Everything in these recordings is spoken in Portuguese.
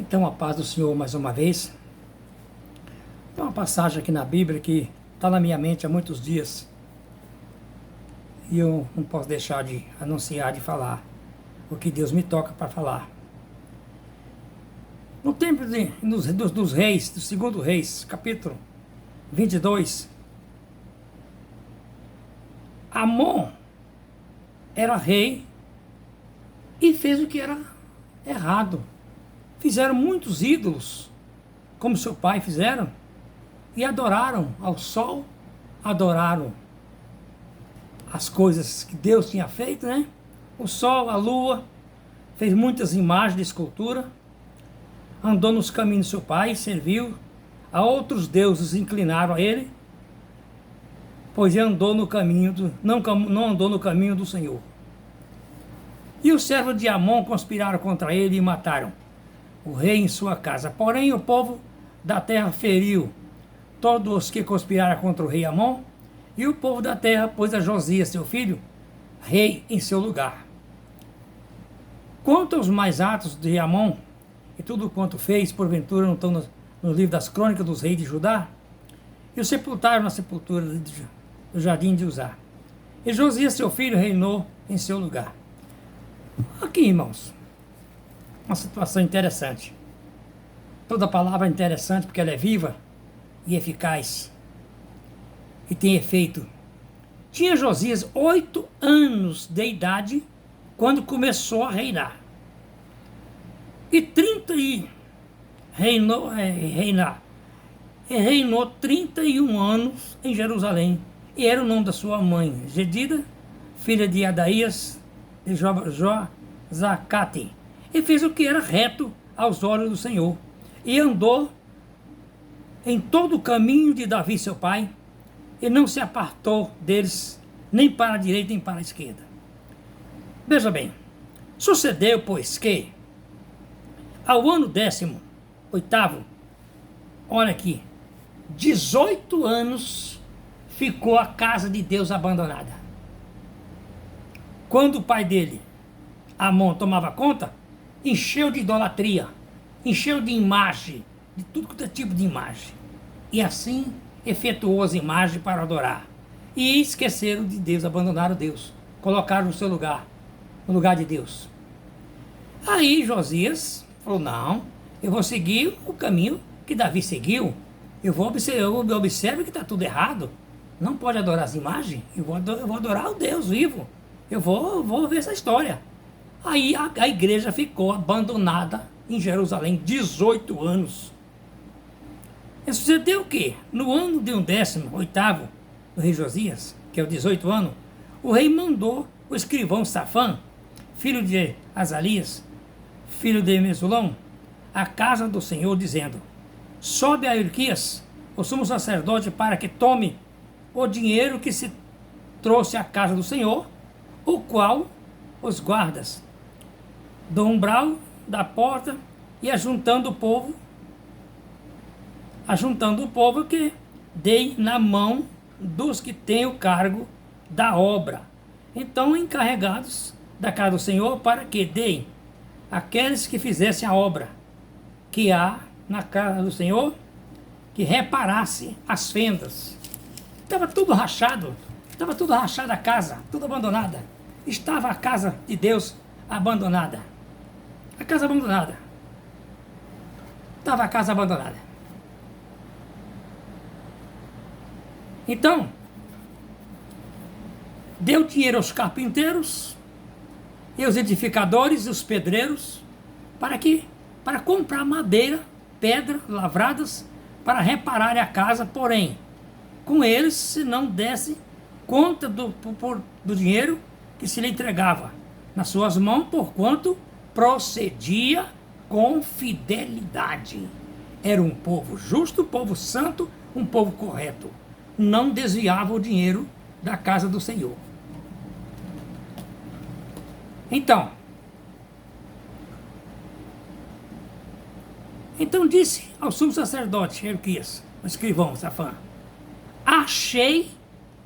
Então, a paz do Senhor mais uma vez. Tem uma passagem aqui na Bíblia que está na minha mente há muitos dias e eu não posso deixar de anunciar, de falar o que Deus me toca para falar. No tempo dos reis, do segundo reis, capítulo 22, Amon era rei e fez o que era errado. Fizeram muitos ídolos, como seu pai fizeram, e adoraram ao sol, adoraram as coisas que Deus tinha feito, né? O sol, a lua, fez muitas imagens de escultura, andou nos caminhos do seu pai, serviu a outros deuses, inclinaram a ele, pois ele andou no caminho não andou no caminho do Senhor. E os servos de Amon conspiraram contra ele e mataram o rei em sua casa. Porém, o povo da terra feriu todos os que conspiraram contra o rei Amon, e o povo da terra pôs a Josias, seu filho, rei em seu lugar. Quanto aos mais atos de Amon, e tudo quanto fez, porventura não estão no livro das crônicas dos reis de Judá, e o sepultaram na sepultura do jardim de Uzá. E Josias, seu filho, reinou em seu lugar. Aqui, irmãos, uma situação interessante. Toda palavra é interessante porque ela é viva e eficaz e tem efeito. Tinha Josias 8 anos de idade quando começou a reinar. E reinou 31 anos em Jerusalém. E era o nome da sua mãe, Gedida, filha de Adaías, de Jozacate. E fez o que era reto aos olhos do Senhor. E andou em todo o caminho de Davi, seu pai, e não se apartou deles, nem para a direita, nem para a esquerda. Veja bem, sucedeu, pois, que ao ano 18º, olha aqui, 18 anos ficou a casa de Deus abandonada. Quando o pai dele, Amon, tomava conta, encheu de idolatria, encheu de imagem, de tudo que é tipo de imagem. E assim efetuou as imagens para adorar. E esqueceram de Deus, abandonaram Deus, colocaram no seu lugar, no lugar de Deus. Aí Josias falou, não, eu vou seguir o caminho que Davi seguiu, eu observo que está tudo errado, não pode adorar as imagens, eu vou adorar o Deus vivo, eu vou ver essa história. Aí a igreja ficou abandonada em Jerusalém 18 anos. E sucedeu o quê? No ano de 18º do rei Josias, que é o 18 ano, o rei mandou o escrivão Safã, filho de Azalias, filho de Mesulão, à casa do Senhor, dizendo, sobe a Hilquias, o sumo sacerdote, para que tome o dinheiro que se trouxe à casa do Senhor, o qual os guardas do umbral da porta e ajuntando o povo que dei na mão dos que têm o cargo da obra. Então, encarregados da casa do Senhor, para que deem aqueles que fizessem a obra que há na casa do Senhor, que reparasse as fendas. Estava tudo rachado a casa, tudo abandonada. Estava a casa de Deus abandonada. A casa abandonada. Estava a casa abandonada. Então, deu dinheiro aos carpinteiros e aos edificadores e os pedreiros para comprar madeira, pedra, lavradas, para reparar a casa, porém, com eles se não desse conta do dinheiro que se lhe entregava nas suas mãos, porquanto procedia com fidelidade. Era um povo justo, um povo santo, um povo correto. Não desviava o dinheiro da casa do Senhor. Então disse ao sumo sacerdote Hilquias, o escrivão Safã, achei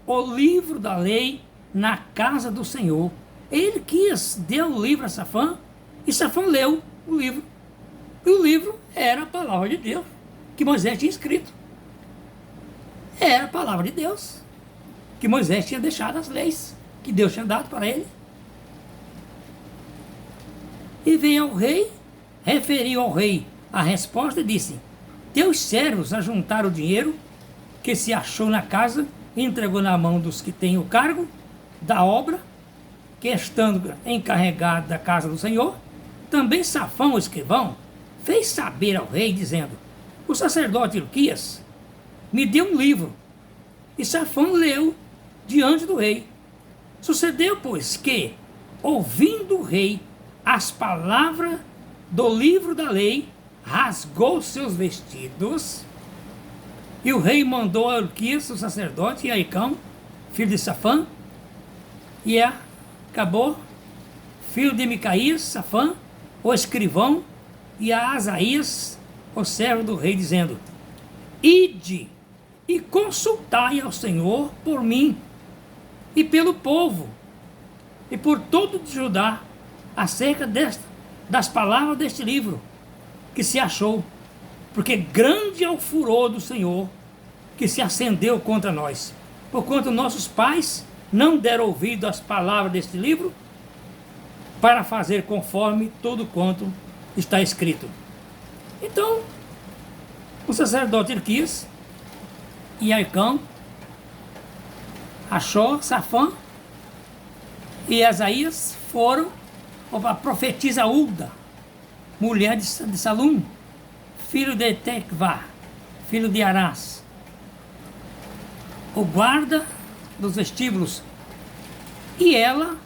o livro da lei na casa do Hilquias deu o livro a Safã, e Safã leu o livro. E o livro era a palavra de Deus, que Moisés tinha escrito. Era a palavra de Deus, que Moisés tinha deixado as leis, que Deus tinha dado para ele. E veio ao rei, referiu ao rei a resposta e disse: teus servos ajuntaram o dinheiro que se achou na casa e entregou na mão dos que têm o cargo da obra, que estando encarregado da casa do Senhor. Também Safão, o escrivão, fez saber ao rei, dizendo: o sacerdote Ilquias me deu um livro. E Safão leu diante do rei. Sucedeu, pois, que, ouvindo o rei as palavras do livro da lei, rasgou seus vestidos. E o rei mandou a Ilquias, o sacerdote, e a Aicão, filho de Safã, e acabou, filho de Micaías, Safã, o escrivão, e a Asaías, o servo do rei, dizendo: ide e consultai ao Senhor por mim e pelo povo e por todo de Judá acerca das palavras deste livro que se achou, porque grande é o furor do Senhor que se acendeu contra nós, porquanto nossos pais não deram ouvido às palavras deste livro, para fazer conforme tudo quanto está escrito. Então, o sacerdote Ilquias e Aicão, Achor, Safã e Asaías foram a profetisa Ulda, mulher de Salum, filho de Tequvá, filho de Arás, o guarda dos vestíbulos, e ela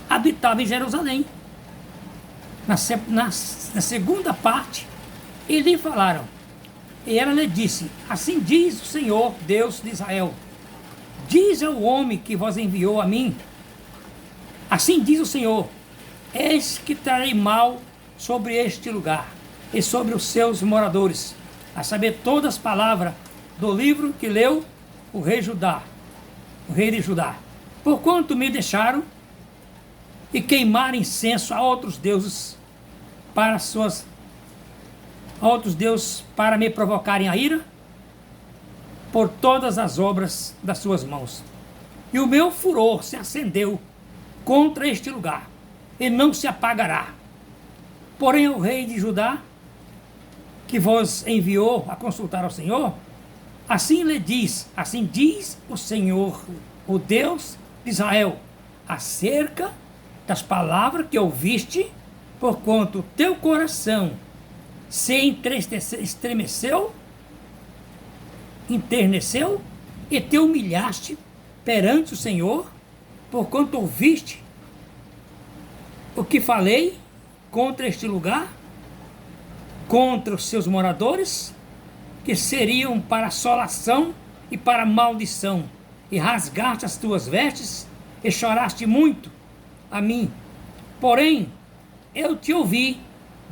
habitava em Jerusalém. Na segunda parte, e lhe falaram, e ela lhe disse: assim diz o Senhor, Deus de Israel, diz ao homem que vos enviou a mim, assim diz o Senhor, eis que trarei mal sobre este lugar e sobre os seus moradores, a saber, todas as palavras do livro que leu o rei de Judá, porquanto me deixaram e queimaram incenso a outros deuses para me provocarem a ira por todas as obras das suas mãos. E o meu furor se acendeu contra este lugar e não se apagará. Porém o rei de Judá, que vos enviou a consultar ao Senhor, assim lhe diz, assim diz o Senhor, o Deus de Israel, acerca das palavras que ouviste, porquanto teu coração se estremeceu, enterneceu, e te humilhaste perante o Senhor, porquanto ouviste o que falei contra este lugar, contra os seus moradores, que seriam para assolação e para maldição, e rasgaste as tuas vestes, e choraste muito a mim. Porém, eu te ouvi,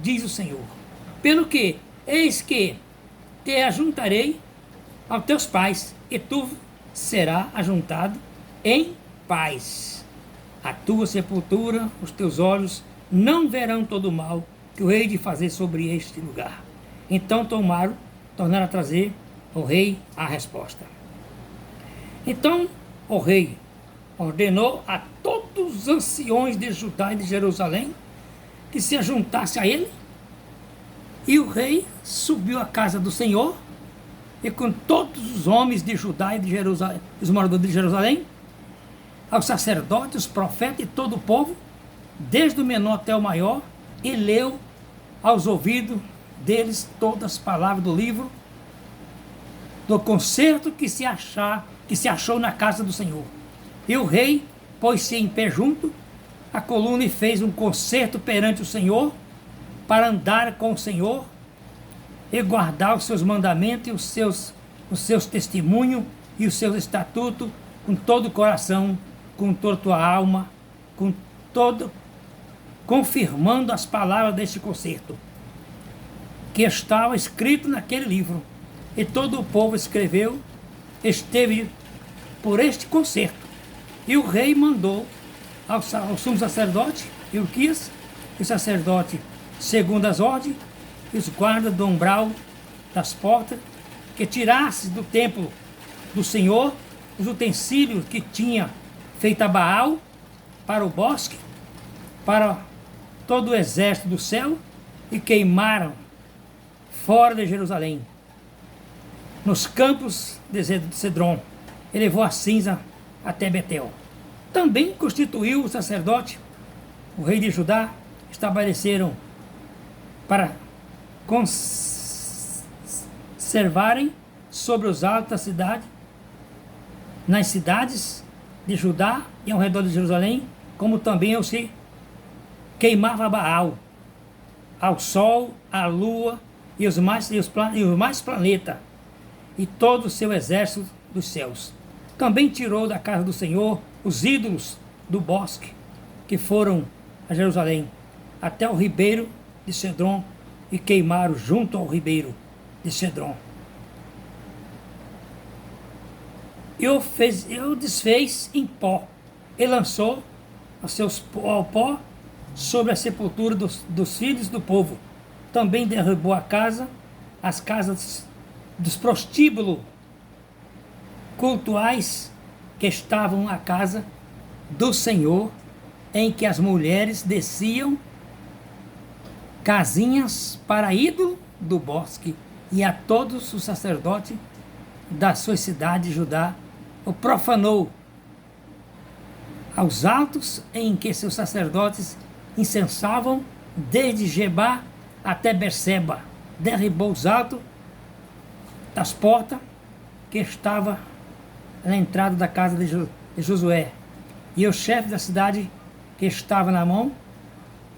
diz o Senhor. Pelo que, eis que te ajuntarei aos teus pais, e tu serás ajuntado em paz. A tua sepultura, os teus olhos não verão todo o mal que o rei de fazer sobre este lugar. Então tornaram a trazer ao rei a resposta. Então o rei ordenou a todos os anciões de Judá e de Jerusalém que se ajuntasse a ele, e o rei subiu à casa do Senhor, e com todos os homens de Judá e de Jerusalém, os moradores de Jerusalém, aos sacerdotes, os profetas e todo o povo, desde o menor até o maior, e leu aos ouvidos deles todas as palavras do livro do concerto que se achou na casa do Senhor. E o rei pôs-se em pé junto à coluna e fez um concerto perante o Senhor, para andar com o Senhor e guardar os seus mandamentos e os seus testemunhos e os seus estatutos com todo o coração, com toda a tua alma, confirmando as palavras deste concerto que estava escrito naquele livro. E todo o povo esteve por este concerto. E o rei mandou ao sumo sacerdote Ilquias, o sacerdote segundo as ordens, e os guardas do umbral das portas, que tirasse do templo do Senhor os utensílios que tinha feito a Baal para o bosque, para todo o exército do céu, e queimaram fora de Jerusalém, nos campos de Cedron, e levou a cinza até Betel. Também constituiu o sacerdote, o rei de Judá, estabeleceram para conservarem sobre os altos da cidade, nas cidades de Judá e ao redor de Jerusalém, como também os que queimava Baal, ao sol, à lua e os mais planetas, e todo o seu exército dos céus. Também tirou da casa do Senhor os ídolos do bosque, que foram a Jerusalém, até o ribeiro de Cedron, e queimaram junto ao ribeiro de Cedron. E o desfez em pó, e lançou ao pó sobre a sepultura dos filhos do povo. Também derrubou as casas dos prostíbulos cultuais que estavam à casa do Senhor, em que as mulheres desciam casinhas para ídolo do bosque, e a todos os sacerdotes da sua cidade de Judá o profanou. Aos altos em que seus sacerdotes incensavam, desde Gebá até Berseba, derribou os altos das portas que estava na entrada da casa de Josué, e o chefe da cidade que estava na mão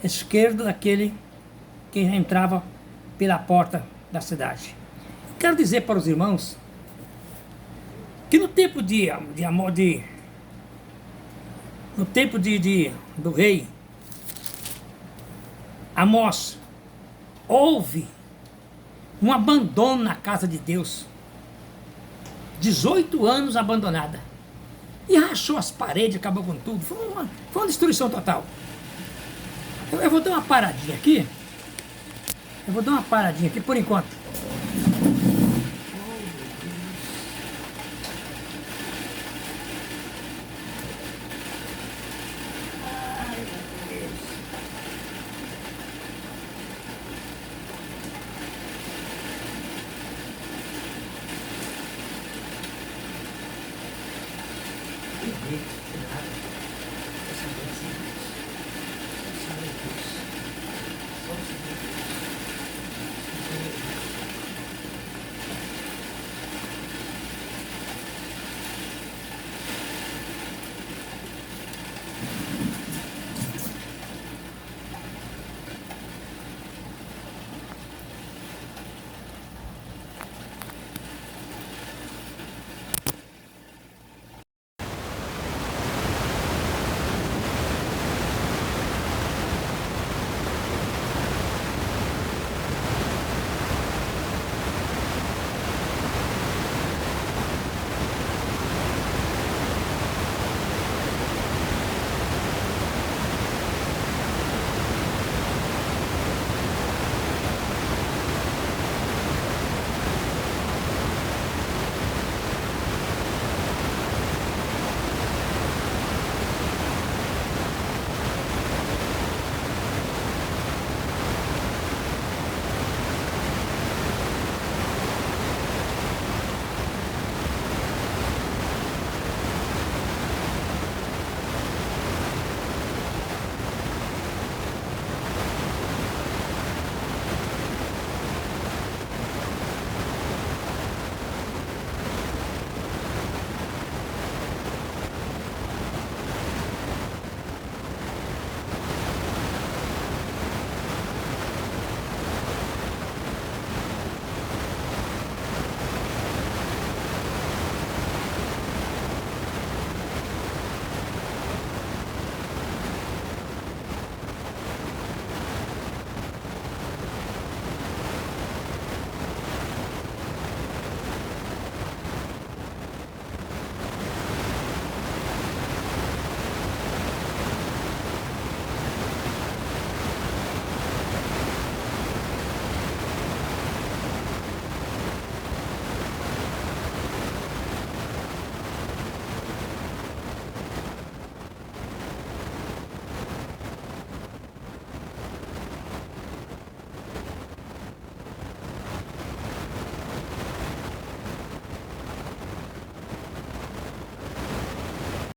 esquerda daquele que entrava pela porta da cidade. Quero dizer para os irmãos que no tempo do rei Amós, houve um abandono na casa de Deus. 18 anos abandonada. E rachou as paredes, acabou com tudo. Foi uma destruição total. Eu vou dar uma paradinha aqui. Por enquanto.